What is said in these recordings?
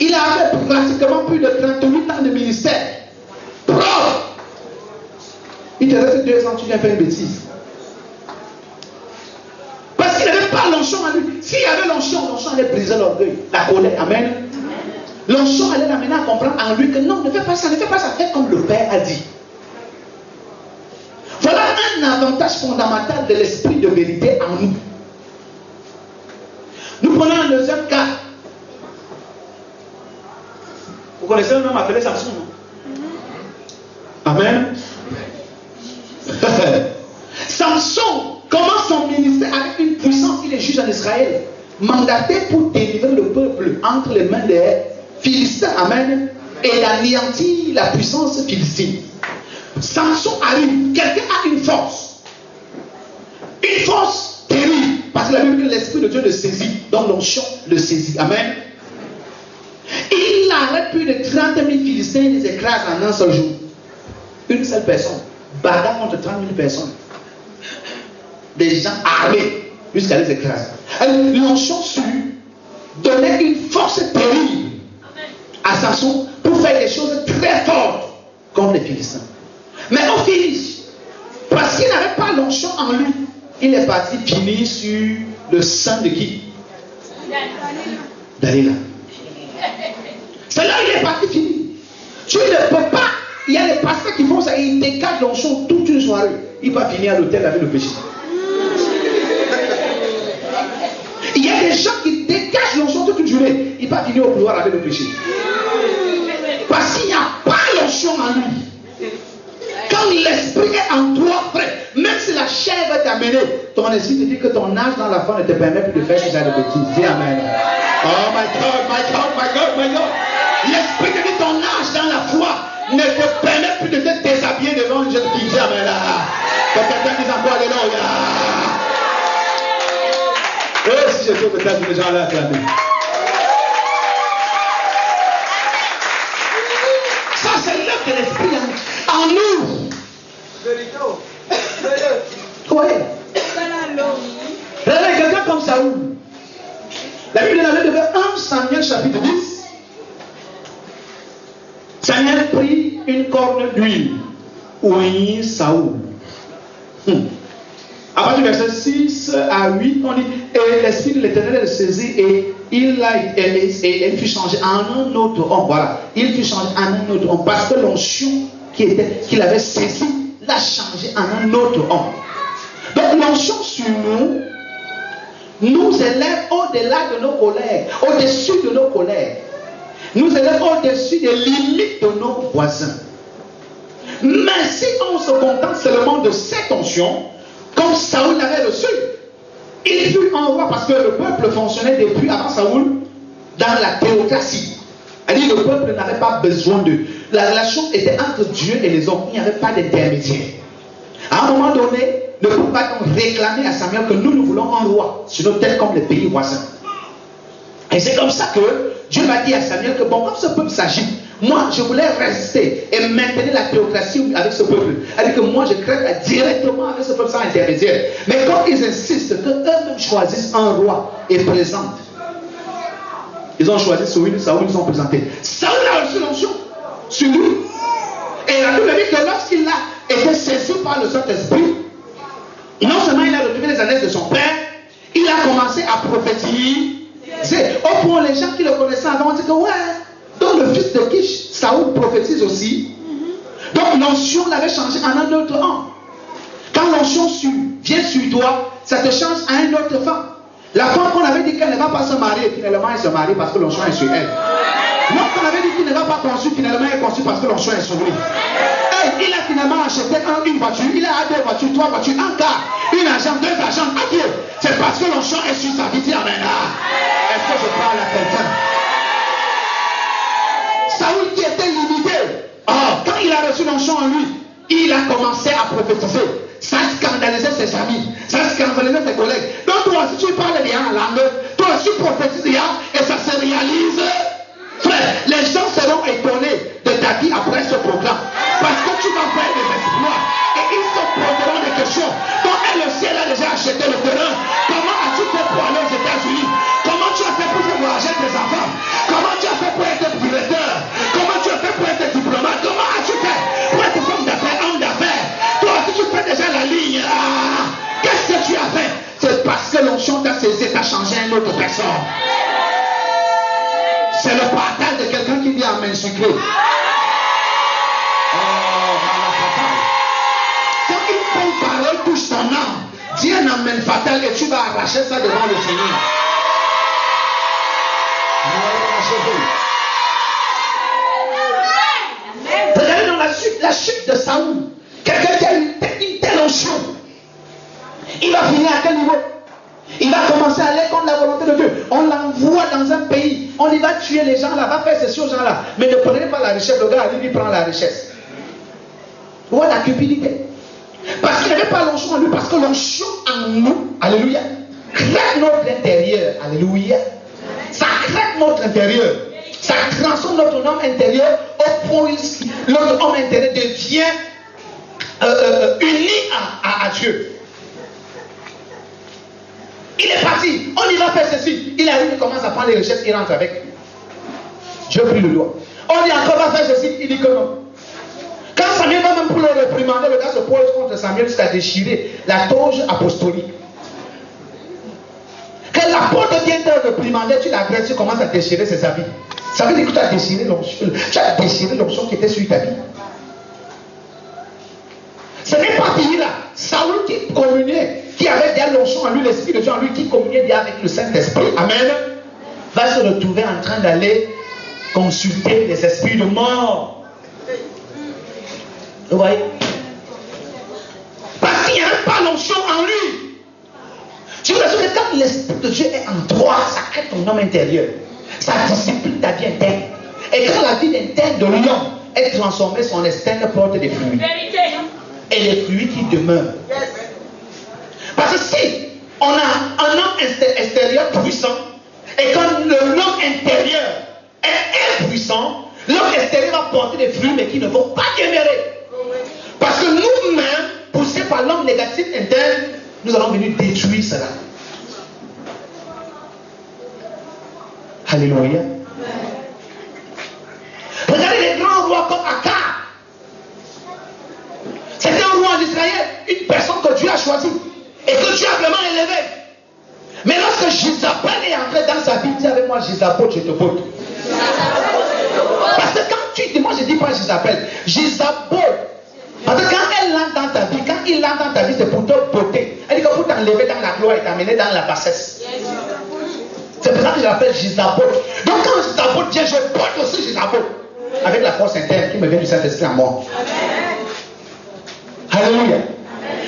Il avait pratiquement plus de 38 ans de ministère. Propre. Il te reste 2 ans, tu viens faire une bêtise. Parce qu'il n'avait pas l'onction en lui. S'il y avait l'onction allait briser l'orgueil, la colère. Amen. L'onction allait l'amener à comprendre en lui que non, ne fais pas ça, fais comme le Père a dit. Voilà un avantage fondamental de l'esprit de vérité en nous. Nous prenons un deuxième cas. Vous connaissez un homme appelé Samson, non? Amen. Samson commence son ministère avec une puissance. Il est juge en Israël, mandaté pour délivrer le peuple entre les mains des Philistins. Amen. Et d'anéantir la puissance philistine. Samson arrive. Quelqu'un a une force. Une force terrible. Parce que la Bible dit que l'Esprit de Dieu le saisit. Donc l'onction le saisit. Amen. Il arrête plus de 30 000 Philistins. Il les écrase en un seul jour. Une seule personne. Bagarre contre 30 000 personnes. Des gens armés. Jusqu'à les écraser. L'onction sur lui donnait une force terrible à Samson pour faire des choses très fortes contre les Philistins. Mais au finish, parce qu'il n'avait pas l'onction en lui, il est parti finir sur le sang de qui? Dalila. C'est là où il est parti finir. Tu ne peux pas. Il y a des pasteurs qui font ça et ils dégagent l'onction toute une soirée. Il va finir à l'hôtel avec le péché. Il y a des gens qui dégagent l'onction toute une journée. Il va finir au couloir avec le péché. Parce qu'il n'y a pas l'onction en lui. Quand l'esprit est en toi, frère, même si la chair va t'amener, ton esprit te dit que ton âge dans la foi ne te permet plus de faire ce genre de bêtises. Dis amen. Oh my God, my God, my God, my God. L'esprit te dit ton âge dans la foi ne te permet plus de te déshabiller devant une jeune fille. Dis amen. Quand quelqu'un dit encore alléluia. Et si je trouve que ça, les gens là acclamer. Ça, c'est l'œuvre de l'esprit en nous. Oui. Regardez quelqu'un comme Saoul. La Bible avait de 1 Samuel chapitre 10. Samuel prit une corne d'huile, oignit Saoul. À partir du verset 6 à 8, on dit, et l'esprit de l'Éternel le saisit et il fut changé en un autre homme. Voilà, il fut changé en un autre homme parce que l'onction qu'il avait saisi l'a changé en un autre homme. Donc l'onction sur nous élève au-delà de nos collègues, au-dessus de nos collègues, nous élève au-dessus des limites de nos voisins. Mais si on se contente seulement de cette onction, comme Saoul l'avait reçu, il fut un roi parce que le peuple fonctionnait depuis avant Saoul dans la théocratie. C'est-à-dire le peuple n'avait pas besoin d'eux. La relation était entre Dieu et les hommes. Il n'y avait pas d'intermédiaire. À un moment donné, ne peut pas donc réclamer à Samuel que nous voulons un roi sur nos têtes comme les pays voisins. Et c'est comme ça que Dieu m'a dit à Samuel que bon, comme ce peuple s'agit, moi je voulais rester et maintenir la théocratie avec ce peuple. C'est-à-dire que moi je crée directement avec ce peuple sans intermédiaire. Mais quand ils insistent qu'eux-mêmes choisissent un roi et présentent, ils ont choisi Saoul, ils ont présenté. Saoul a reçu l'onction sur lui. Et la Bible dit que lorsqu'il a été saisi par le Saint-Esprit, non seulement il a retrouvé les annexes de son père, il a commencé à prophétiser. Au point, les gens qui le connaissaient avant ont dit que ouais, donc le fils de Kish, Saoul prophétise aussi. Donc l'onction l'avait changé en un autre homme. Quand l'onction vient sur toi, ça te change à une autre femme. La femme qu'on avait dit qu'elle ne va pas se marier, finalement elle se marie parce que l'onction est sur elle. L'homme qu'on avait dit qu'il ne va pas construire, finalement elle construit parce que l'onction est sur lui. Et il a finalement acheté une voiture, il a 2 voitures, 3 voitures, un car, une agent, 2 agents, adieu. C'est parce que l'onction est sur sa vie. Dis amen. Est-ce que je parle à quelqu'un? Saoul qui était limité, quand il a reçu l'onction en lui, il a commencé à prophétiser. Ça scandalisait ses amis, ça scandalisait ses collègues. Donc toi aussi tu parles bien en langue, toi aussi prophétises bien et ça se réalise. Frère, les gens seront étonnés de ta vie après ce programme. Parce que tu vas faire des exploits et ils se poseront des questions. Donc le ciel a déjà acheté le terrain. Comment as-tu fait pour aller aux États-Unis? Comment tu as fait pour faire voyager tes enfants? Comment tu as fait pour être une autre personne. C'est le partage de quelqu'un qui dit amen sucré. Quand une bonne parole touche ton âme, dis un amen fatal et tu vas arracher ça devant le Seigneur. Regardez dans la chute de Saoul. Quelqu'un qui a une telle onction. Il va finir à quel niveau? Il va commencer à aller contre la volonté de Dieu. On l'envoie dans un pays. On y va tuer les gens là, va faire ceci aux gens là. Mais ne prenez pas la richesse. Le gars, lui, prend la richesse. Voilà la cupidité. Parce qu'il n'avait pas l'onction en lui. Parce que l'onction en nous, alléluia, crée notre intérieur. Alléluia. Ça crée notre intérieur. Ça transforme notre homme intérieur au point où notre homme intérieur devient uni à Dieu. Il est parti, on y va faire ceci. Il arrive, il commence à prendre les richesses, il rentre avec. Dieu prie le doigt. On dit encore va faire ceci, il dit que non. Quand Samuel va même pour le réprimander, le gars se pose contre Samuel jusqu'à déchirer la toge apostolique. Quand l'apôtre vient te réprimander, tu l'agresses, tu commences à déchirer ses habits. Ça veut dire que tu as déchiré l'onction qui était sur ta vie. Ce n'est pas fini là. Saoul qui communiait, qui avait déjà l'onction en lui, l'Esprit de Dieu en lui, qui communiait déjà avec le Saint-Esprit, amen, va se retrouver en train d'aller consulter les esprits de mort. Vous voyez? Parce qu'il n'y a pas l'onction en lui. Tu vois, que quand l'Esprit de Dieu est en toi, ça crée ton homme intérieur. Ça discipline ta vie interne. Et quand la vie interne de l'homme est transformée, son externe porte des fruits. Et les fruits qui demeurent. Parce que si on a un homme extérieur puissant, et quand l'homme intérieur est impuissant, l'homme extérieur va porter des fruits, mais qui ne vont pas demeurer. Parce que nous-mêmes, poussés par l'homme négatif interne, nous allons venir détruire cela. Alléluia. Regardez les grands rois comme Akab. C'était un roi en Israël, une personne que Dieu a choisie et que Dieu a vraiment élevé. Mais lorsque Jézabel est entré dans sa vie, dis avec moi, Jézabel, je te vote. Parce que quand tu dis, moi je ne dis pas Jézabel, Jézabel. Parce que quand elle entre dans ta vie, quand il entre dans ta vie, c'est pour te voter. Elle dit que pour t'enlever dans la gloire et t'amener dans la bassesse. C'est pour ça que je l'appelle Jézabel. Donc quand Jézabel vient, je porte aussi Jézabel. Avec la force interne qui me vient du Saint-Esprit en moi. Alléluia.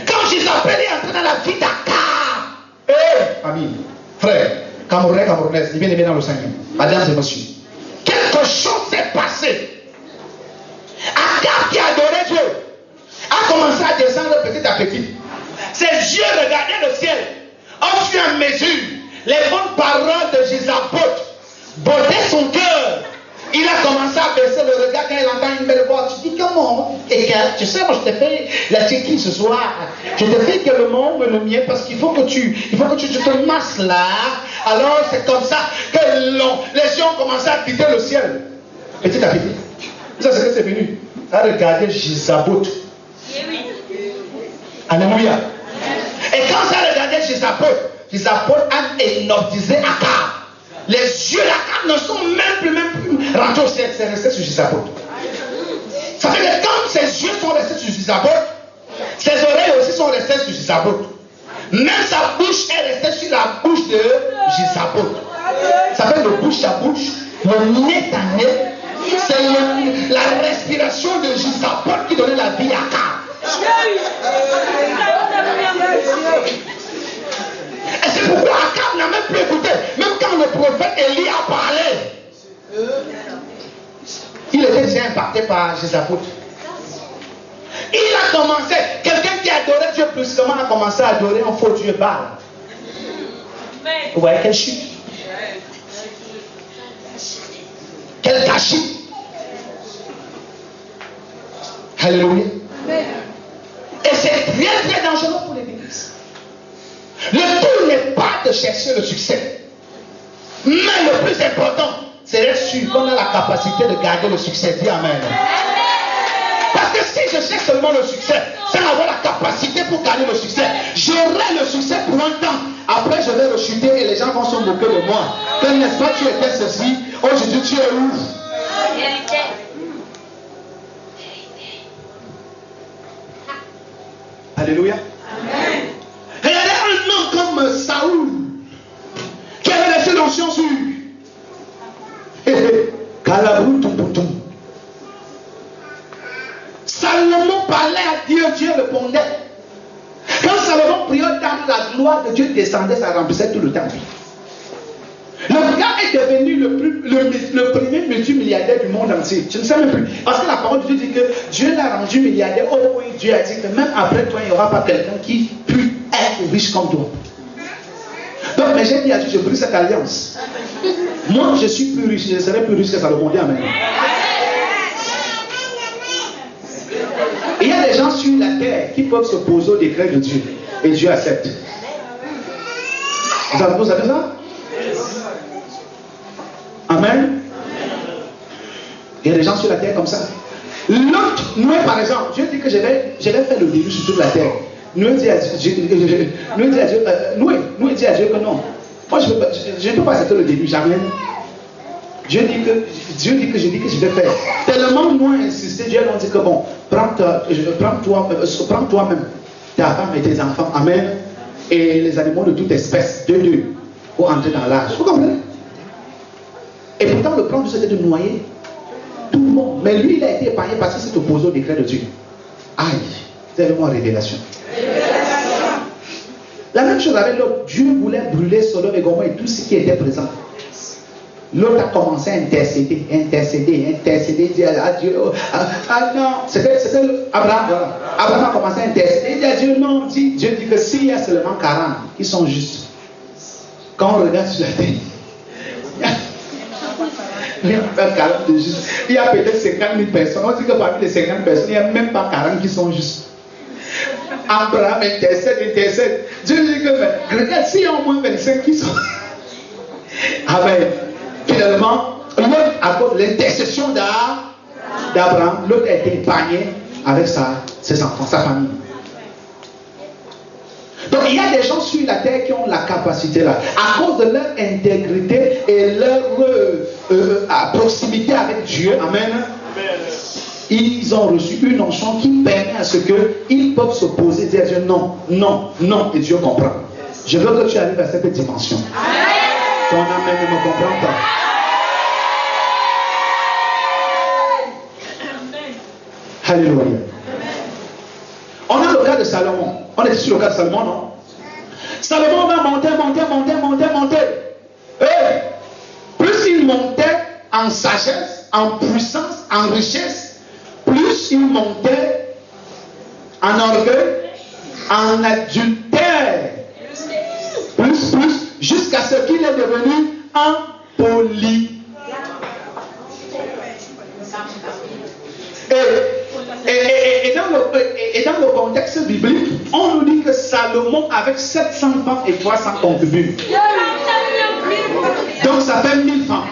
Quand Jézabel est entré dans la vie d'Akab, famille, frère, Camerounais, Camerounaise, il vient de dans le Seigneur. Madame et monsieur. Quelque chose s'est passé. Akab qui adorait Dieu a commencé à descendre petit à petit. Ses yeux regardaient le ciel. Au fur et à mesure, les bonnes paroles de Jézabel bottaient son cœur. Il a commencé à baisser le regard quand il entend une belle voix. Tu dis comment? Et tu sais, moi je t'ai fait la tchéquille ce soir. Je t'ai fait que le monde me le mien parce qu'il faut que tu te masses là. Alors c'est comme ça que les gens ont commencé à quitter le ciel. Petit à petit. Ça c'est que c'est venu. À regarder Jézabel. Alléluia. Et quand ça regardait Jézabel, Jézabel a hypnotisé Akab. Les yeux d'Akab ne sont même plus rentrés au ciel, c'est resté sur Jézabel. Ça fait que quand ses yeux sont restés sur Jézabel, ses oreilles aussi sont restées sur Jézabel. Même sa bouche est restée sur la bouche de Jézabel. Ça fait le bouche à bouche, le nez à nez. C'est la respiration de Jézabel qui donnait la vie à Akab. Et c'est pourquoi Akab n'a même plus écouté. Même quand le prophète Élie a parlé, il était déjà impacté par Jézabel. Il a commencé, quelqu'un qui adorait Dieu précisément a commencé à adorer un faux Dieu Baal. Vous voyez quelle chute? Quel gâchis? Alléluia. Et c'est très très dangereux pour l'église. Le tout n'est pas de chercher le succès. Mais le plus important, c'est d'être sûr qu'on a la capacité de garder le succès. Dis amen. Parce que si je cherche seulement le succès, sans avoir la capacité pour gagner le succès, j'aurai le succès pour un temps. Après, je vais rechuter et les gens vont se moquer de moi. Que n'est-ce pas, tu étais ceci, aujourd'hui tu es où? Alléluia. Amen. Regardez un homme comme Saoul, qui avait laissé l'onction sur Kalabrou Tumpoutoum. Salomon parlait à Dieu, Dieu répondait. Quand Salomon priait dans la gloire de Dieu descendait, ça remplissait tout le temple. Le gars est devenu le premier multimilliardaire du monde entier. Je ne sais même plus. Parce que la parole de Dieu dit que Dieu l'a rendu milliardaire. Au point Dieu a dit que même après toi, il n'y aura pas quelqu'un qui puisse être riche comme toi. Donc, mais j'ai dit à Dieu, je brise cette alliance. Moi, je suis plus riche. Je serai plus riche que Salomon. Amen. Il y a des gens sur la terre qui peuvent s'opposer au décret de Dieu. Et Dieu accepte. Vous savez ça? Amen. Il y a des gens sur la terre comme ça. L'autre, Noé par exemple, Dieu dit que je vais faire le déluge sur toute la terre. Noé dit à Dieu que non. Moi je ne peux pas accepter le déluge, jamais. Dieu dit que je vais faire. Tellement Noé a insisté, Dieu lui a dit que bon, prends toi-même, ta femme et tes enfants, amen, et les animaux de toute espèce, deux, pour entrer dans l'âge. Vous comprenez? Et pourtant, le plan de Dieu c'était de noyer tout le monde. Mais lui, il a été épargné parce qu'il s'est opposé au décret de Dieu. Aïe, c'est le mot révélation. La même chose avec l'autre. Dieu voulait brûler Sodome et Gomorrhe et tout ce qui était présent. L'autre a commencé à intercéder, dire à Dieu, non, c'était Abraham, voilà. Abraham a commencé à intercéder, il dit à Dieu, non, Dieu dit que s'il y a seulement 40 qui sont justes, quand on regarde sur la terre, il y a 40 de justes, il y a peut-être 50 000 personnes, on dit que parmi les 50 personnes, il n'y a même pas 40 qui sont justes. Abraham intercède, Dieu dit que, regarde, s'il y a au moins 25 qui sont... Amen. Finalement, l'autre, à cause de l'intercession d'Abraham, l'autre a été épargné avec ses enfants, sa famille. Donc il y a des gens sur la terre qui ont la capacité là, à cause de leur intégrité et leur proximité avec Dieu, amen. Ils ont reçu une onction qui permet à ce qu'ils peuvent s'opposer, dire à Dieu non, non, non, et Dieu comprend. Je veux que tu arrives à cette dimension. Ton âme ne me comprend pas. Alléluia. On a le cas de Salomon. On est sur le cas de Salomon, non? Salomon va monter. Et plus il montait en sagesse, en puissance, en richesse, plus il montait en orgueil, en adultère. Plus, jusqu'à ce qu'il est devenu impoli. Et dans le contexte biblique, on nous dit que Salomon avec 700 femmes et 300 concubines. Donc ça fait 1000 femmes.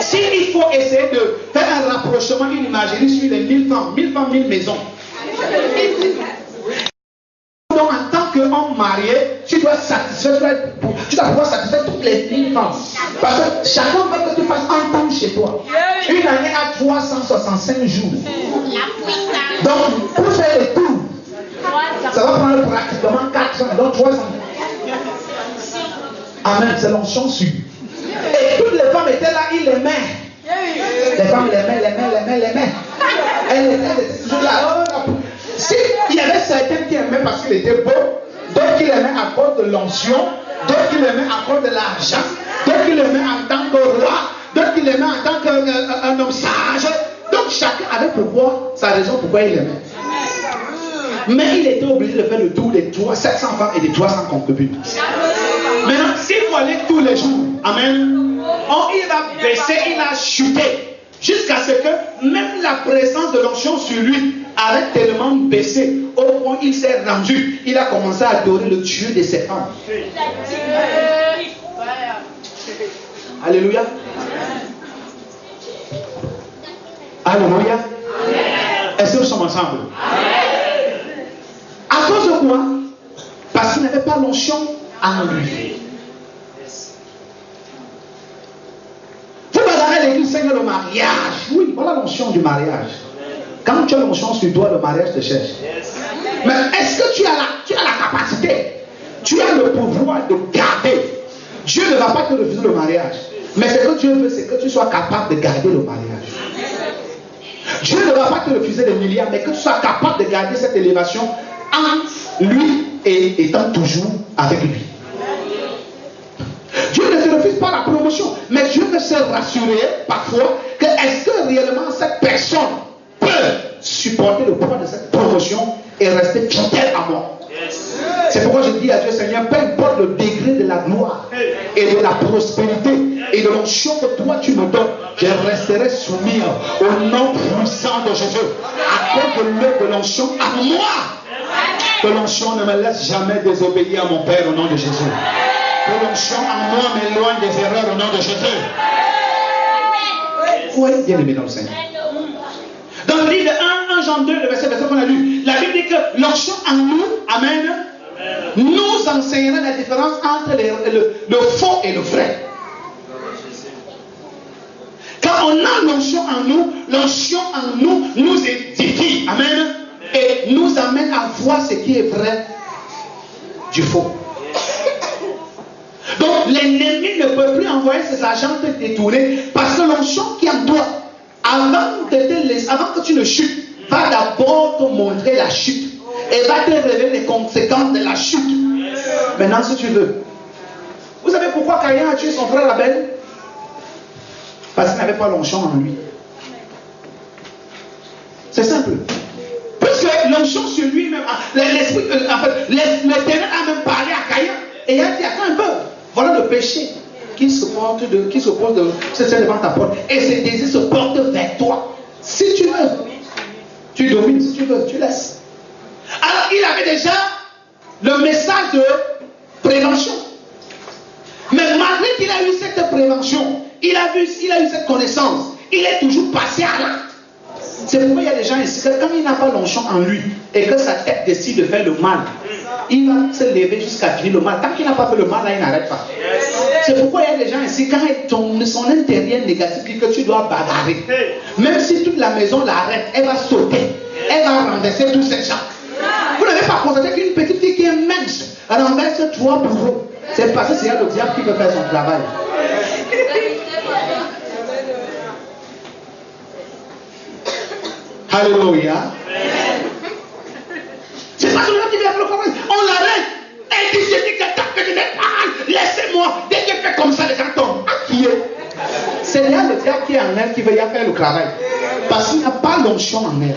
S'il faut essayer de faire un rapprochement, une imagerie sur les 1000 femmes, 1000 maisons. Donc en tant qu'homme marié, tu dois pouvoir satisfaire toutes les 1000 femmes. Parce que chacun veut que tu fasses un temps chez toi. Une année à 365 jours. Donc pour faire le tour, ça va prendre pratiquement 4 ans, donc 3 ans. Amen, c'est l'onction sûre. Et toutes les femmes étaient là, ils l'aimaient. Les femmes l'aimaient. Elles étaient toujours là. Si il y avait certains qui aimaient parce qu'il était beau, d'autres qui l'aimaient à cause de l'onction, d'autres qui l'aimaient à cause de l'argent, d'autres qui l'aimaient en tant que roi, d'autres qui l'aimaient en tant qu'un homme sage. Donc chacun avait pourquoi, sa raison pourquoi il l'aimait. Mais il était obligé de faire le tour des 700 femmes et des 300 concubines. Maintenant, s'il faut aller tous les jours, amen, il va baisser, il va chuter, jusqu'à ce que même la présence de l'onction sur lui avait tellement baissé, au point où il s'est rendu, il a commencé à adorer le Dieu de ses femmes. Alléluia. Alléluia. Est-ce que nous sommes ensemble? À cause de quoi? Parce qu'il n'avait pas l'onction en lui. Vous bagarrez l'église, Seigneur, le mariage. Oui, voilà l'onction du mariage. Quand tu as l'onction sur toi, le mariage te cherche. Mais est-ce que tu as la capacité? Tu as le pouvoir de garder. Dieu ne va pas te refuser le mariage. Mais ce que Dieu veut, c'est que tu sois capable de garder le mariage. Dieu ne va pas te refuser des milliards, mais que tu sois capable de garder cette élévation en lui et étant toujours avec lui. Dieu ne te refuse pas la promotion, mais Dieu veut se rassurer parfois que est-ce que réellement cette personne peut supporter le poids de cette promotion et rester fidèle à moi. C'est pourquoi je dis à Dieu, Seigneur, peu importe le degré de la gloire et de la prospérité et de l'onction que toi tu me donnes, je resterai soumis au nom puissant de Jésus. À cause de l'œuvre de l'onction à moi. Que l'onction ne me laisse jamais désobéir à mon Père au nom de Jésus. Que l'onction en moi m'éloigne des erreurs au nom de Jésus. Oui, bien aimé dans le Seigneur. Dans le livre de 1 Jean 2, le verset qu'on a lu, la Bible dit que l'onction en nous, amen, nous enseignera la différence entre le faux et le vrai. Quand on a l'onction en nous nous édifie, amen, et nous amène à voir ce qui est vrai du faux. Donc l'ennemi ne peut plus envoyer ses agents te détourner parce que l'onction qui est en toi, avant que tu ne chutes, va d'abord te montrer la chute et va te révéler les conséquences de la chute. Maintenant, si tu veux, vous savez pourquoi Caïn a tué son frère Abel? Parce qu'il n'avait pas l'onction en lui. C'est simple. Puisque l'onction sur lui-même, l'esprit, en fait, l'Éternel a même parlé à Caïn et il a dit: attends un peu, voilà le péché qui se pose devant ta porte. Et ses désirs se portent vers toi. Si tu veux, tu domines. Si tu veux, tu laisses. Alors il avait déjà le message de prévention. Mais malgré qu'il a eu cette prévention, il a eu cette connaissance, il est toujours passé à l'acte. C'est pourquoi il y a des gens ici que quand il n'a pas l'onction en lui et que sa tête décide de faire le mal, il va se lever jusqu'à finir le mal. Tant qu'il n'a pas fait le mal, là, il n'arrête pas. C'est pourquoi il y a des gens ici, quand son intérieur négatif dit que tu dois bagarrer, même si toute la maison l'arrête, elle va sauter, elle va renverser tous ces gens. Vous n'avez pas constaté qu'une petite fille qui est mince renverse 3 bourreaux? C'est parce que c'est le diable qui peut faire son travail. Alléluia. C'est pas celui qui vient faire le travail. On l'arrête. Elle dit: je dis que tu n'es pas. Laissez-moi. Dès qu'elle fait comme ça, les gens tombent. Qui est? C'est là le diable qui est en elle qui veut y faire le travail. Parce qu'il n'a pas l'onction en elle.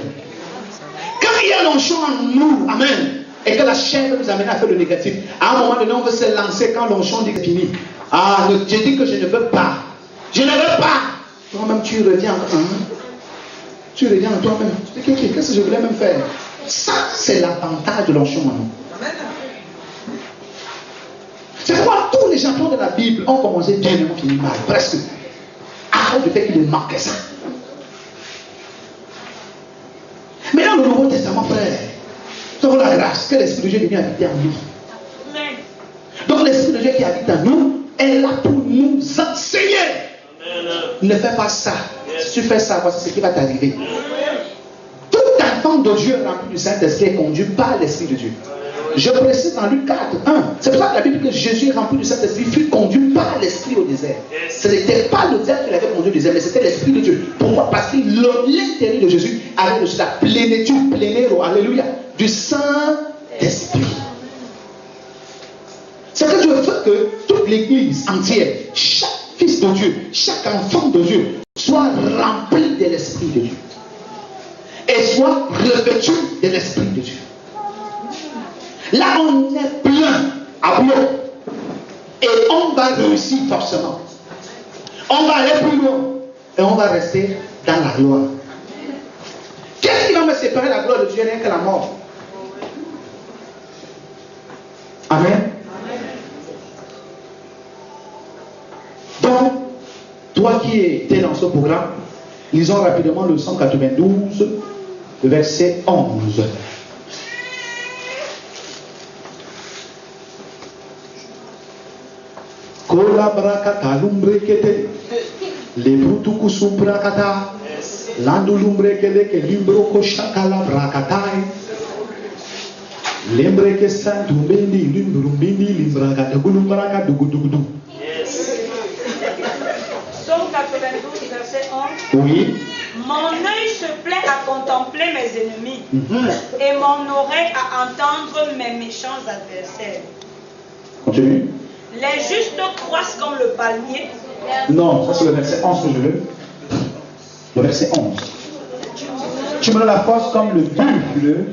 Quand il y a l'onction en nous, amen, et que la chair nous amène à faire le négatif, à un moment donné, on veut se lancer quand l'onction dit que c'est fini. Ah, je dis que je ne veux pas. Je ne veux pas. Toi-même, tu reviens. Tu reviens en toi-même. Tu dis: qu'est-ce que je voulais même faire? Ça, c'est l'avantage de l'onction en nous. C'est pourquoi tous les champions de la Bible ont commencé bien et ont fini mal, presque. À cause du fait qu'il manquait ça. Mais dans le Nouveau Testament, frère, nous avons la grâce que l'Esprit de Dieu est venu habiter en nous. Donc l'Esprit de Dieu qui habite en nous est là pour nous enseigner. Ne fais pas ça. Si tu fais ça, voici ce qui va t'arriver. Tout enfant de Dieu rempli du Saint-Esprit est conduit par l'Esprit de Dieu. Je précise dans Luc 4, 1. C'est pour ça que la Bible dit que Jésus rempli du Saint-Esprit fut conduit par l'Esprit au désert. Ce n'était pas le diable qui l'avait conduit au désert, mais c'était l'Esprit de Dieu. Pourquoi? Parce que l'intérieur de Jésus avait reçu la plénitude, plénéro, alléluia, du Saint-Esprit. C'est que Dieu veut que toute l'église entière, chaque fils de Dieu, chaque enfant de Dieu, soit rempli de l'Esprit de Dieu. Et soit revêtu de l'Esprit de Dieu. Là, on est plein à bloc. Et on va réussir forcément. On va aller plus loin. Et on va rester dans la gloire. Qu'est-ce qui va me séparer de la gloire de Dieu? Rien que la mort. Amen. Donc, toi qui étais dans ce programme, lisons rapidement le 192 Le verset 11. Kola brakata lumbrekete. Lebrutuku subrakata. Landu lumbrekele ke limbroko shakala brakatai. Lembreke santu bendi limbrumbindi limbrakata gulumbraka dugudugudu. Psaume 92, verset 11. Oui. Mon œil se plaît à contempler mes ennemis et mon oreille à entendre mes méchants adversaires. Continue. Les justes croissent comme le palmier. Non, ça c'est le verset 11 que je veux. Le verset 11. Tu me donnes la force comme le buffle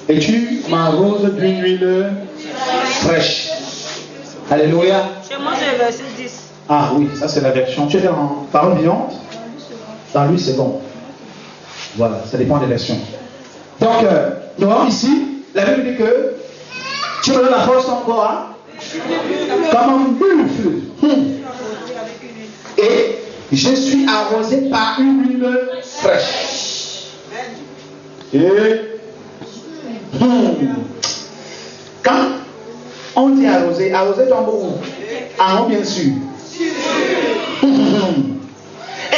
et tu m'arroses d'une huile fraîche. Alléluia. Chez moi, c'est le verset 10. Ah oui, ça c'est la version. Tu es en parole vivante. Dans lui c'est bon. Voilà, ça dépend des versions. Donc, nous voyons ici, la Bible dit que tu me donnes la force encore, hein? Comme un buffle. Et je suis arrosé par une huile fraîche. Et quand on dit arrosé, arrosé tombe où? En haut, bien sûr.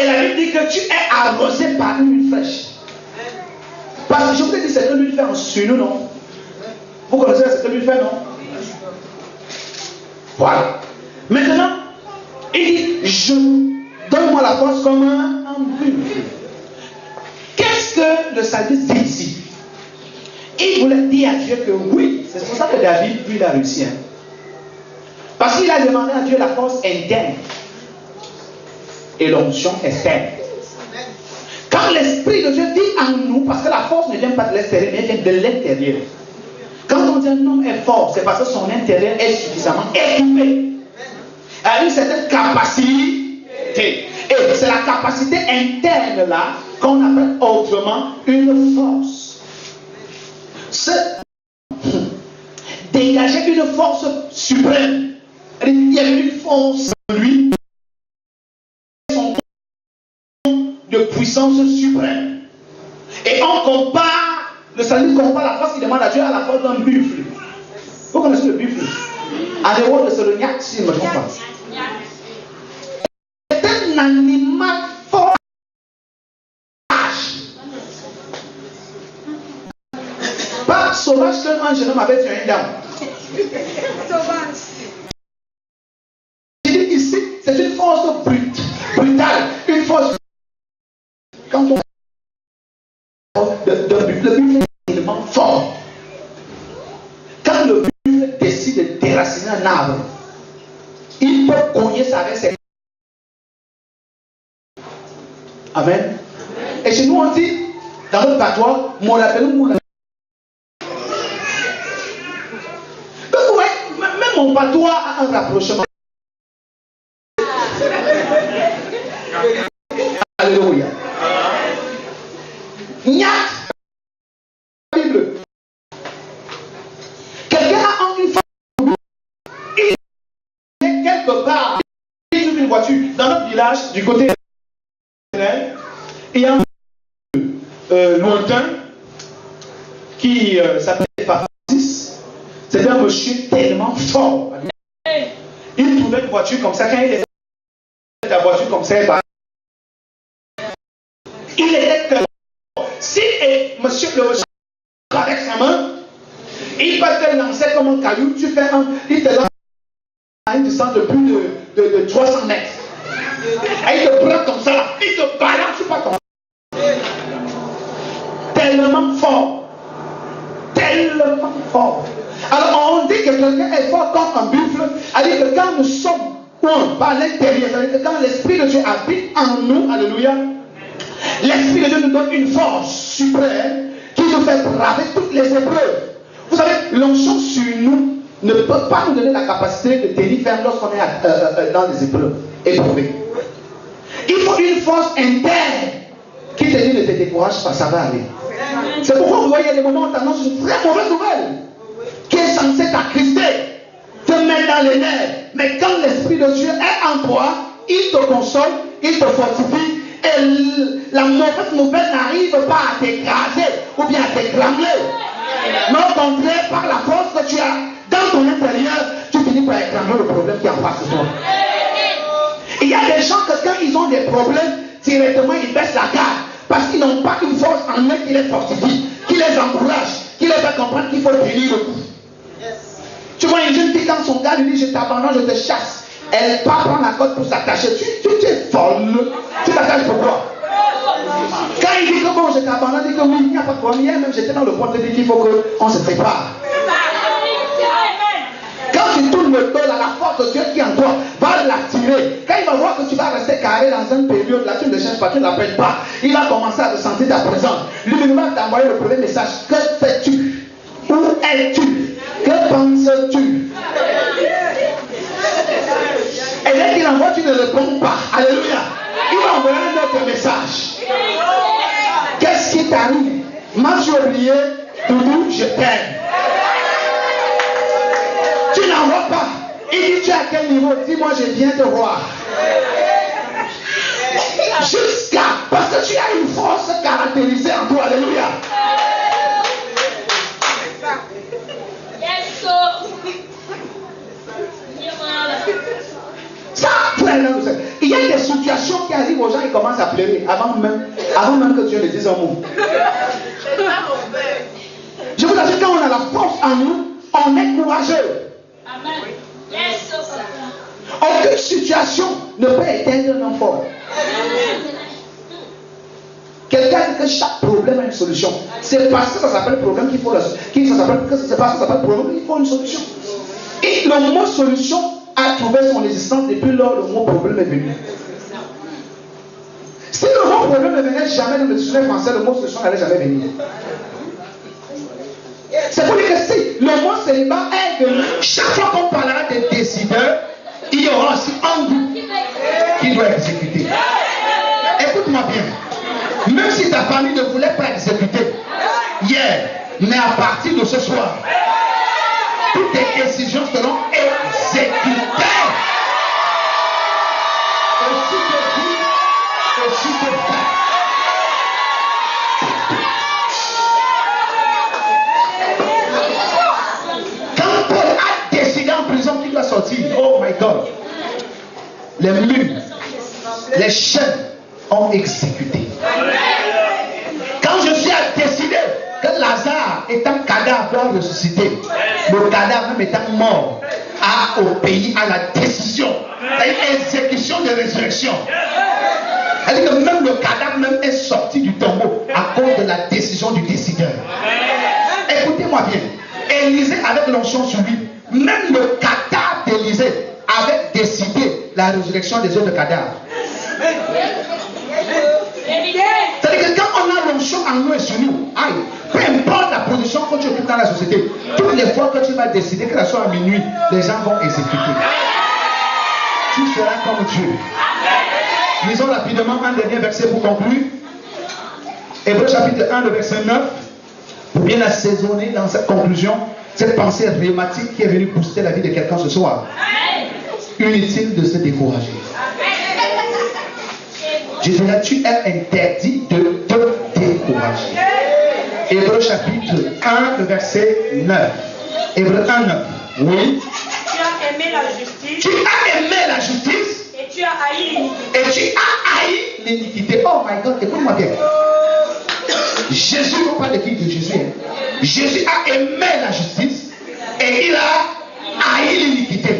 Et la Bible dit que tu es arrosé par une huile fraîche. Parce que je vous ai dit, c'est une huile fraîche sur nous, non? Vous connaissez cette huile fraîche, non? Voilà. Maintenant, il dit, donne-moi la force comme un buffle. Qu'est-ce que le psalmiste dit ici? Il voulait dire à Dieu que oui, c'est pour ça que David, lui, il a réussi. Hein? Parce qu'il a demandé à Dieu la force interne et l'onction externe. Quand l'Esprit de Dieu vit en nous, parce que la force ne vient pas de l'extérieur, mais elle vient de l'intérieur. Quand on dit un homme est fort, c'est parce que son intérieur est suffisamment équipé. A une certaine capacité. Et c'est la capacité interne là qu'on appelle autrement une force. C'est dégager une force suprême. Il y a une force en lui, de puissance suprême. Et on compare, le salut compare la force qu'il demande à Dieu à la force d'un buffle. Vous connaissez le buffle? À dehors de Solognac, si je ne me trompe pas. C'est un animal fort. Pas sauvage qu'un jeune homme avait tué une dame. Sauvage. Je dis ici, c'est une force brutale. Une force. Quand on le buffle est tellement fort. Quand le buffle décide de déraciner un arbre, il peut cogner ça avec ses. Amen. Et chez nous on dit, dans notre patois, mon appel moula. Donc ouais, même mon patois a un rapprochement. Alléluia. Nyat. Bible. Quelqu'un a une femme. Il est quelque part. Il ouvre une voiture. Dans notre village, du côté. Il y a un lointain qui s'appelait Francis. C'était un monsieur tellement fort. Il trouvait une voiture comme ça. Quand il était la voiture comme ça, il était tellement fort. Si monsieur le monsieur avec sa main, il peut te lancer comme un caillou. Tu fais il te lance à une distance de plus de 300 mètres. Et il te prend comme ça, il te balance, tu pas ton. Tellement fort. Tellement fort. Alors on dit que quelqu'un est fort comme un buffle. C'est-à-dire que quand nous sommes par l'intérieur, c'est-à-dire que quand l'Esprit de Dieu habite en nous, alléluia, l'Esprit de Dieu nous donne une force suprême qui nous fait braver toutes les épreuves. Vous savez, l'onction sur nous ne peut pas nous donner la capacité de tenir ferme lorsqu'on est dans des épreuves éprouvées. Il faut une force interne qui te dit ne te décourage pas, ça va aller. C'est pourquoi vous voyez, il y a des moments où on t'annonce une très mauvaise nouvelle qui est censée t'attrister, te mettre dans les nerfs. Mais quand l'Esprit de Dieu est en toi, il te console, il te fortifie et la mauvaise nouvelle n'arrive pas à t'écraser ou bien à t'étrangler. Mais au contraire, par la force que tu as dans ton intérieur, tu finis par étrangler le problème qui est en face de toi. Il y a des gens que quand ils ont des problèmes, directement ils baissent la garde. Parce qu'ils n'ont pas une force en eux qui les fortifie, qui les encourage, qui les fait comprendre qu'il faut tenir le coup. Tu vois une jeune fille quand son gars lui dit je t'abandonne, je te chasse. Elle part prendre la corde pour s'attacher. Tu es folle. Tu t'attaches pourquoi? Quand il dit que bon je t'abandonne, il dit que oui, il n'y a pas de problème. Hier même j'étais dans le point de dire qu'il faut qu'on se prépare. Quand tu tournes le dos, la force de Dieu qui est en toi va l'attirer. Quand il va voir que tu vas rester carré dans une période, là tu ne cherches pas, tu ne l'appelles pas, il va commencer à ressentir ta présence. Lui, il va t'envoyer le premier message. Que fais-tu? Où es-tu? Que penses-tu? Et dès qu'il envoie, tu ne réponds pas. Alléluia. Il va envoyer un autre message. Qu'est-ce qui t'arrive? M'as-tu oublié? Doudou, je t'aime. Tu n'en vois pas. Il dit tu es à quel niveau? Dis-moi, je viens te voir. Jusqu'à. Parce que tu as une force caractérisée en toi. Alléluia. Ça, il y a des situations qui arrivent aux gens, ils commencent à pleurer avant même que Dieu ne dise un mot. Je vous assure, quand on a la force en nous, on est courageux. Aucune situation ne peut éteindre un homme fort. Quelqu'un dit que chaque problème a une solution. C'est parce que ça s'appelle problème qu'il faut la solution. C'est parce que ça s'appelle problème qu'il faut une solution. Et le mot solution a trouvé son existence depuis lors le mot problème est venu. Si le mot problème ne venait jamais dans le dictionnaire français, le mot solution n'allait jamais venir. C'est pour dire que si le mot célibat est venu, chaque fois qu'on parlera des décideurs, il y aura aussi un groupe qui doit exécuter. Écoute-moi bien. Même si ta famille ne voulait pas exécuter hier, mais à partir de ce soir, toutes tes décisions seront exécutées. Aussi te dit, aussi te fait. Quand Paul a décidé en prison qu'il doit sortir, oh my God, les murs, les chaînes ont exécuté. Quand je suis décidé que Lazare étant cadavre doit ressusciter, le cadavre même étant mort, a obéi à la décision, à une exécution de résurrection. C'est-à-dire que même le cadavre même est sorti du tombeau à cause de la décision du décideur. Écoutez-moi bien, Élisée avec l'onction sur lui, même le cadavre d'Élisée avait décidé la résurrection des autres cadavres. C'est-à-dire que quand on a l'onction en nous et sur nous, aïe, peu importe la position que tu occupes dans la société, toutes les fois que tu vas décider que la soirée à minuit, les gens vont exécuter. Tu seras comme Dieu. Lisons rapidement un dernier verset pour conclure. Hébreux chapitre 1, le verset 9. Pour bien assaisonner dans cette conclusion, cette pensée rhématique qui est venue booster la vie de quelqu'un ce soir. Inutile de se décourager. Je dirais, tu es interdit de te décourager. Hébreux chapitre 1, le verset 9. Hébreux 1, 9. Oui. Tu as aimé la justice. Tu as aimé la justice. Et tu as haï l'iniquité. Et tu as haï l'iniquité. Oh my God, écoute-moi bien. Jésus, on parle de qui? De Jésus. Jésus a aimé la justice et il a haï l'iniquité.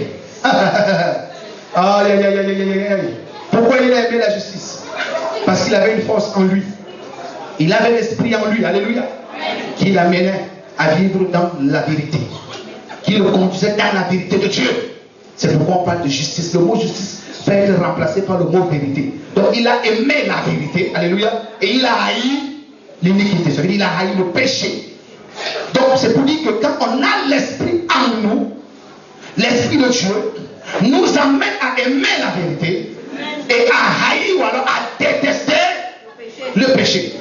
Pourquoi il a aimé la justice? Parce qu'il avait une force en lui. Il avait l'esprit en lui, alléluia, qui l'amenait à vivre dans la vérité, qui le conduisait dans la vérité de Dieu. C'est pourquoi on parle de justice. Le mot justice peut être remplacé par le mot vérité. Donc il a aimé la vérité, alléluia, et il a haï l'iniquité, c'est-à-dire il a haï le péché. Donc c'est pour dire que quand on a l'esprit en nous, l'esprit de Dieu nous amène à aimer la vérité et à haïr ou alors à détester le péché.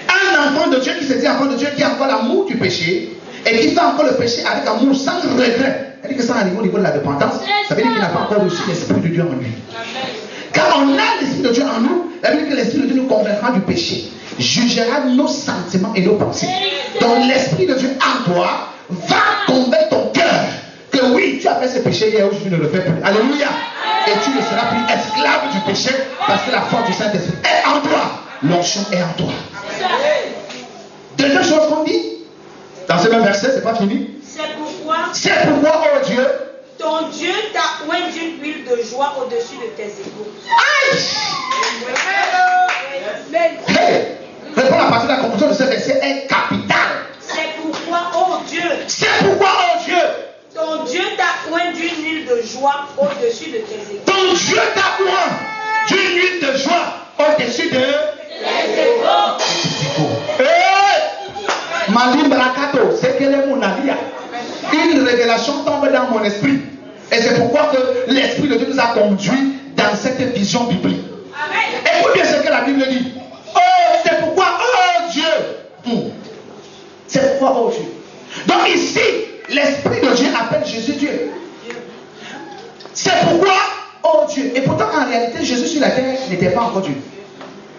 Un enfant de Dieu qui se dit enfant de Dieu, qui a encore l'amour du péché et qui fait encore le péché avec amour sans regret, c'est-à-dire que ça arrive au niveau de la dépendance, ça veut dire qu'il n'a pas encore reçu l'esprit de Dieu en lui. Quand on a l'esprit de Dieu en nous, ça veut dire que l'esprit de Dieu nous convaincra du péché. jugera nos sentiments et nos pensées. Donc l'Esprit de Dieu en toi va convaincre ton cœur que oui, tu as fait ce péché hier, aujourd'hui ne le fais plus. Alléluia. Et tu ne seras plus esclave du péché parce que la force du Saint-Esprit est en toi. L'onction est en toi. Deuxième chose qu'on dit dans ce même verset, c'est pas fini. C'est pourquoi, oh Dieu, ton Dieu t'a oint d'une huile de joie au-dessus de tes égaux. Aïe! Hey! Réponds à partir de la conclusion de ce verset est capitale. C'est pourquoi, oh Dieu, C'est pourquoi, oh Dieu, ton Dieu t'a oint d'une huile de joie au-dessus de tes égaux. ton Dieu t'a oint d'une huile de joie au-dessus de Tes égaux. Hey! Malim Brakato, c'est quel est mon avis? Une révélation tombe dans mon esprit. Et c'est pourquoi que l'Esprit de Dieu nous a conduits dans cette vision biblique. Écoute bien ce que la Bible dit. Oh, c'est pourquoi, oh Dieu. C'est pourquoi, oh Dieu. Donc ici, l'Esprit de Dieu appelle Jésus Dieu. C'est pourquoi, oh Dieu. Et pourtant, en réalité, Jésus sur la terre n'était pas encore Dieu.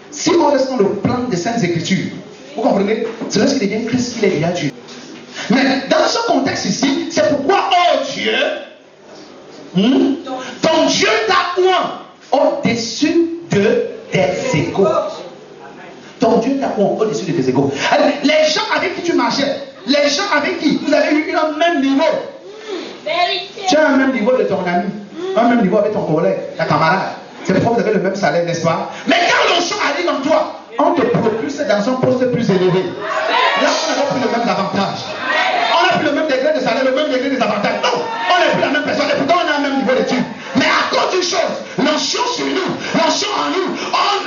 Si on reste dans le plan des Saintes Écritures, vous comprenez? C'est lorsqu'il devient Christ qu'il est déjà Dieu. Mais dans ce contexte ici, c'est pourquoi, oh Dieu, ton Dieu t'a oint au-dessus de tes égaux. Ton Dieu t'a oint au-dessus de tes égaux. Alors, les gens avec qui tu marchais, les gens avec qui vous avez eu un même niveau. Tu as un même niveau de ton ami, un même niveau avec ton collègue, ta camarade. C'est pourquoi vous avez le même salaire, n'est-ce pas? Mais quand l'onction arrive en toi, on te propulse dans un poste plus élevé. Là, on n'a plus le même avantage. On n'a plus le même degré de salaire, le même degré des avantages. Non, on n'est plus la même personne. Et pourtant, on a le même niveau d'études. Mais à cause d'une chose, l'onction sur nous, l'onction en nous,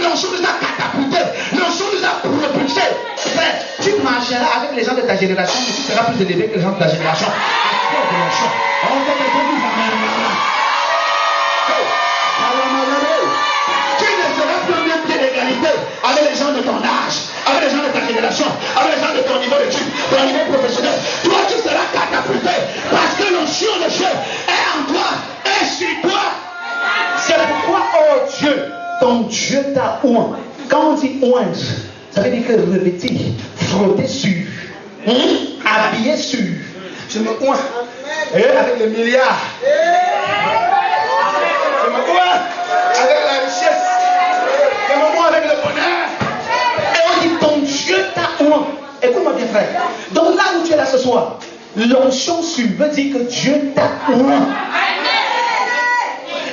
l'onction nous a catapultés, l'onction nous a propulsés. Frère, tu marcheras avec les gens de ta génération, mais tu seras plus élevé que les gens de ta génération. À cause de l'onction. On fait quelque chose. Tu ne seras plus au même pied d'égalité avec les gens de ton âge, avec les gens de ta génération, avec les gens de ton niveau d'études, ton niveau professionnel. Toi, tu seras catapulté parce que l'onction de Dieu est en toi, est sur toi. C'est pourquoi, oh Dieu, ton Dieu t'a oint. Quand on dit oint, ça veut dire que revêtir, frotter sur, habiller sur. Je me oint avec les milliards. Je me oint avec la richesse. Je me oint avec le bonheur. Et on dit ton Dieu t'a oint. Écoute-moi bien, frère. Donc là où tu es là ce soir, l'onction sur veut dire que Dieu t'a oint.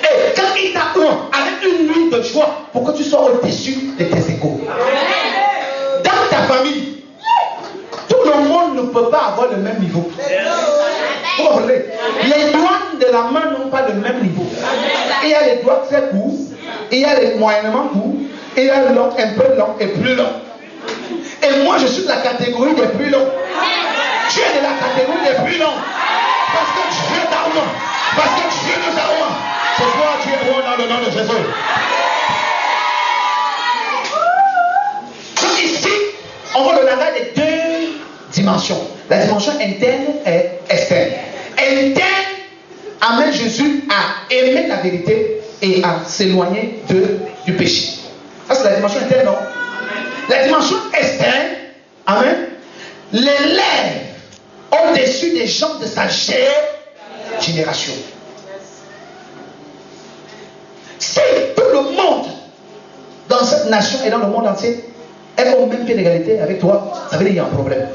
Et quand il t'a oint avec une nuit de joie pour que tu sois au-dessus de tes égaux. Dans ta famille, tout le monde ne peut pas avoir le même niveau. Vous comprenez? Les doigts de la main n'ont pas le même niveau. Il y a les doigts très courts, il y a les moyennement courts, il y a les longs, un peu longs et plus longs. Et moi je suis de la catégorie des plus longs. Tu es de la catégorie des plus longs. Parce que Dieu t'a oint. Parce que Dieu nous a oint. Ce soir tu es oint dans le nom de Jésus. Donc ici, on voit le langage des deux dimensions. La dimension interne et externe. Interne amène Jésus à aimer la vérité et à s'éloigner du péché. Ça c'est la dimension interne, non? La dimension externe, amen, l'élève au-dessus des gens de sa génération. Si tout le monde dans cette nation et dans le monde entier est au même pied d'égalité avec toi, ça veut dire qu'il y a un problème.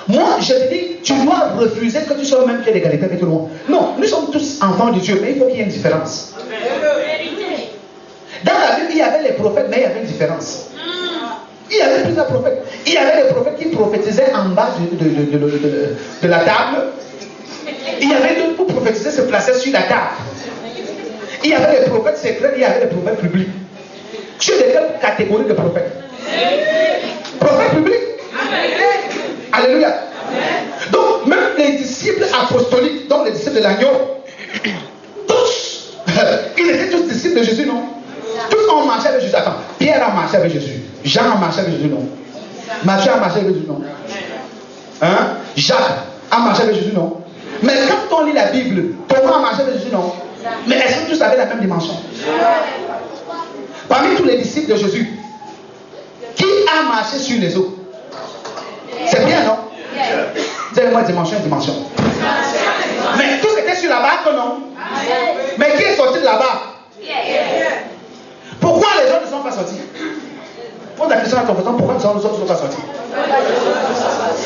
Moi, je te dis, tu dois refuser que tu sois au même pied d'égalité avec tout le monde. Non, nous sommes tous enfants de Dieu, mais il faut qu'il y ait une différence. Dans la Bible, il y avait les prophètes, mais il y avait une différence. Il y avait plusieurs prophètes. Il y avait les prophètes qui prophétisaient en bas de la table. Il y avait d'autres pour prophétiser se plaçaient sur la table. Il y avait les prophètes secrets, il y avait les prophètes publics. Tu es de quelle catégorie de prophètes? Prophètes publics. Alléluia. Donc, même les disciples apostoliques, donc les disciples de l'agneau, tous, ils étaient tous disciples de Jésus, non? Tous ont marché avec Jésus. Attends, Pierre a marché avec Jésus. Jean a marché avec Jésus, non? Matthieu a marché avec Jésus, non? Hein? Jacques a marché avec Jésus, non? Mais quand on lit la Bible, Thomas a marché avec Jésus, non? Mais est-ce que tous avaient la même dimension? Parmi tous les disciples de Jésus, a marché sur les eaux? C'est bien, non? Dites-moi dimension. Mais tous étaient sur la barque, non? Mais qui est sorti de la barque? Pourquoi les gens ne sont pas sortis? Pose la question à ton voisin, pourquoi les gens ne sont pas sortis?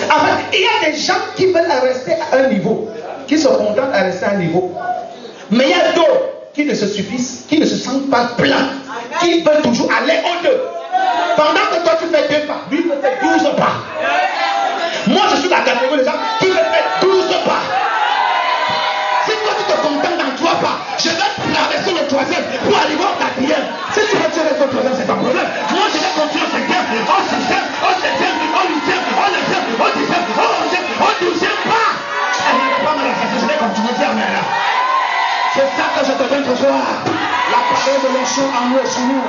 Enfin, il y a des gens qui veulent rester à un niveau, qui se contentent à rester à un niveau. Mais il y a d'autres qui ne se suffisent, qui ne se sentent pas pleins, qui veulent toujours aller au-delà. Pendant que toi tu fais 2 pas, lui peut faire 12 pas. Moi je suis la catégorie des gens qui veulent faire 12 pas. Si toi tu te contentes dans 3 pas, je vais traverser le 3e pour arriver au 4e. Si tu veux tirer le 3e, c'est ton problème. Moi je vais continuer au 5e, au 6e, au 7e, au 8e, au 9e, au 10e, au 11e, au 12e pas. Elle ne va pas me laisser, je vais continuer à faire là. C'est ça que je te donne ce soir. La parole de l'onction en nous et sur nous.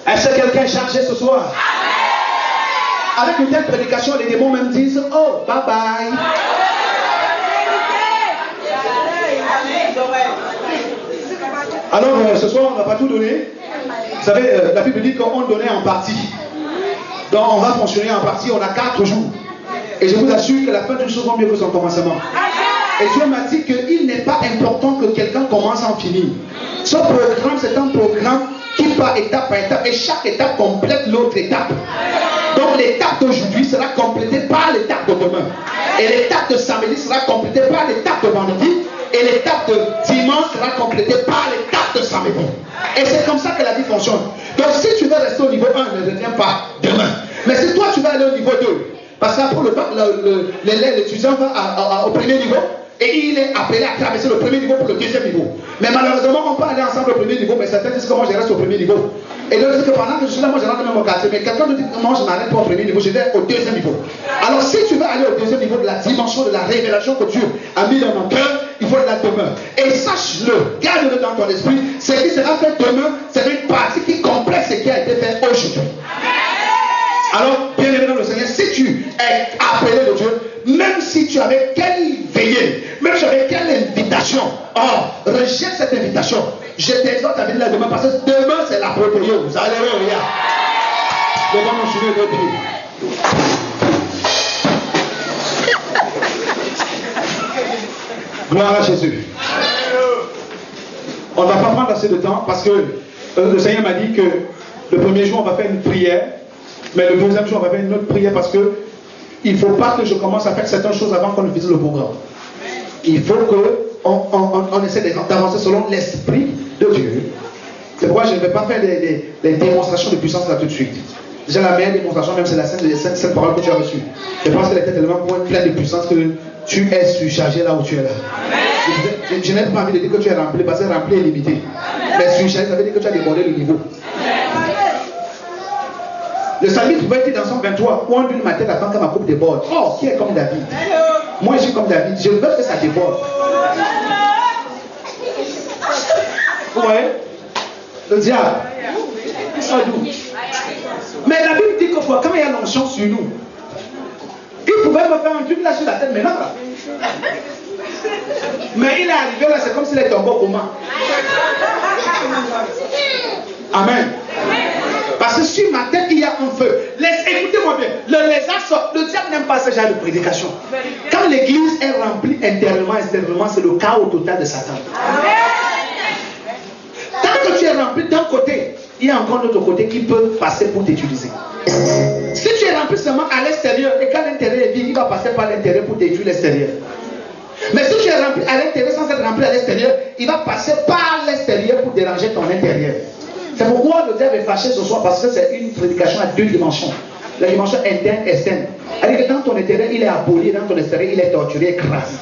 Est-ce que quelqu'un est chargé ce soir? Avec une telle prédication, les démons même disent oh, bye bye. Alors, ce soir, on ne va pas tout donner. Vous savez, la Bible dit qu'on donnait en partie. Donc, on va fonctionner en partie. On a 4 jours. Et je vous assure que la fin d'une chose vaut mieux que son commencement. Et Dieu m'a dit qu'il n'est pas important que quelqu'un commence à en finir. Ce programme, c'est un programme qui part étape par étape. Et chaque étape complète l'autre étape. Donc l'étape d'aujourd'hui sera complétée par l'étape de demain. Et l'étape de samedi sera complétée par l'étape de vendredi. Et l'étape de dimanche sera complétée par l'étape de samedi. Et c'est comme ça que la vie fonctionne. Donc si tu veux rester au niveau 1, ne reviens pas demain. Mais si toi tu vas aller au niveau 2, parce qu'après l'étudiant va au premier niveau, et il est appelé à traverser le premier niveau pour le 2e niveau. Mais malheureusement, on peut aller ensemble au premier niveau, mais certains disent que moi je reste au premier niveau. Et d'autres disent que pendant que je suis là, moi je rentre même au quartier. Mais quelqu'un nous dit que moi je n'arrête pas au premier niveau, je vais au 2e niveau. Alors si tu veux aller au 2e niveau de la dimension de la révélation que Dieu a mis dans mon cœur, il faut de la demeure. Et sache-le, garde-le dans ton esprit, ce qui sera fait demain, c'est une partie qui complète ce qui a été fait aujourd'hui. Alors, bien aimé dans le Seigneur, si tu es appelé de Dieu, même si tu avais quelle veillée, même si tu avais quelle invitation, rejette cette invitation. Je t'exhorte à venir là demain parce que demain c'est la prothéose. Alléluia. Devant mon souvenir de Dieu. Gloire à Jésus. On ne va pas prendre assez de temps parce que le Seigneur m'a dit que le premier jour on va faire une prière. Mais le 2e jour, on va faire une autre prière parce que il ne faut pas que je commence à faire certaines choses avant qu'on ne finisse le programme. Il faut qu'on essaie d'avancer selon l'esprit de Dieu. C'est pourquoi je ne vais pas faire des démonstrations de puissance là tout de suite. Déjà la meilleure démonstration, même c'est la cette parole que tu as reçue. Je pense qu'elle était tellement pleine de puissance que tu es surchargé là où tu es là. Je n'ai pas envie de dire que tu es rempli parce que rempli est limité. Mais surchargé, ça veut dire que tu as débordé le niveau. Le psalmiste pouvait dire dans son 23, où on dit ma tête avant que ma coupe déborde. Oh, qui est comme David? Moi je suis comme David, je veux que ça déborde. Ouais. Le diable. Mais la Bible dit que quand il y a l'onction sur nous, il pouvait me faire un truc là sur la tête maintenant. Là. Mais il est arrivé là, c'est comme s'il était encore au coma. Amen. Parce que sur ma tête, il y a un feu. Écoutez-moi bien. Le lézard sort. Le diable n'aime pas ce genre de prédication. Quand l'église est remplie intérieurement, extérieurement, c'est le chaos total de Satan. Tant que tu es rempli d'un côté, il y a encore l'autre côté qui peut passer pour t'utiliser. Si tu es rempli seulement à l'extérieur, et quand l'intérieur est vide, il va passer par l'intérieur pour détruire l'extérieur. Mais si tu es rempli à l'intérieur sans être rempli à l'extérieur, il va passer par l'extérieur pour déranger ton intérieur. C'est pourquoi le diable est fâché ce soir, parce que c'est une prédication à 2 dimensions. La dimension interne et externe. C'est-à-dire que dans ton intérieur, il est aboli, dans ton extérieur, il est torturé, écrasé.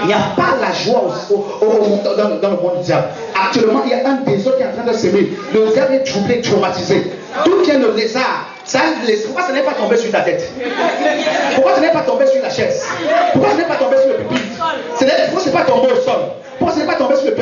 Il n'y a pas la joie dans le monde du diable. Actuellement, il y a un désordre qui est en train de s'aimer. Le diable est troublé, traumatisé. D'où vient le lézard? Pourquoi ce n'est pas tombé sur ta tête? Pourquoi ce n'est pas tombé sur la chaise? Pourquoi ce n'est pas tombé sur le pupitre? Pourquoi ce n'est pas tombé au sol? Pourquoi ce n'est pas tombé sur le